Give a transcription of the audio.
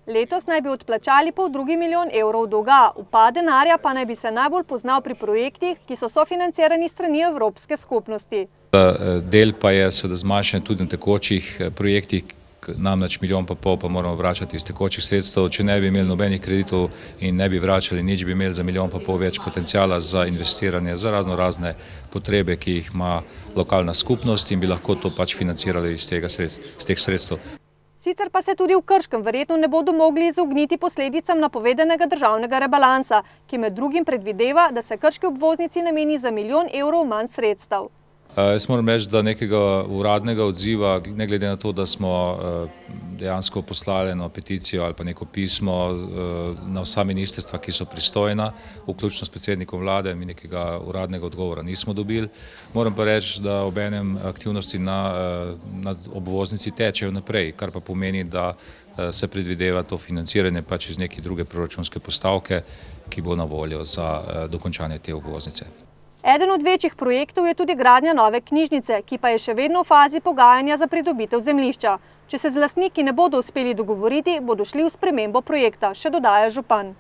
Letos naj bi odplačali $2 milijona dolga, upad denarja pa naj bi se najbolj poznal pri projektih, ki so sofinancirani strani Evropske skupnosti. Del pa je seveda zmanjšanje tudi na tekočih projektih, namreč $1,5 milijona pa moramo vračati iz tekočih sredstev. Če ne bi imeli nobenih kreditov in ne bi vračali nič, bi imeli za $1,5 milijona več potencijala za investiranje, za razne potrebe, ki jih ima lokalna skupnost in bi lahko to pač financirali iz teh sredstev. Sicer pa se tudi v Krškem verjetno ne bodo mogli izogniti posledicam napovedanega državnega rebalansa, ki med drugim predvideva, da se krški obvoznici nameni za $1 milijon manj sredstev. Jaz moram reči, da nekega uradnega odziva, ne glede na to, da smo dejansko poslali eno peticijo ali pa neko pismo na vsa ministrstva, ki so pristojna, vključno s predsednikom vlade, mi nekega uradnega odgovora nismo dobili. Moram pa reči, da obenem aktivnosti na obvoznici tečejo naprej, kar pa pomeni, da se predvideva to financiranje pač iz neke druge proračunske postavke, ki bo na voljo za dokončanje te obvoznice. Eden od večjih projektov je tudi gradnja nove knjižnice, ki pa je še vedno v fazi pogajanja za pridobitev zemljišča. Če se z lastniki ne bodo uspeli dogovoriti, bodo šli v spremembo projekta, še dodaja župan.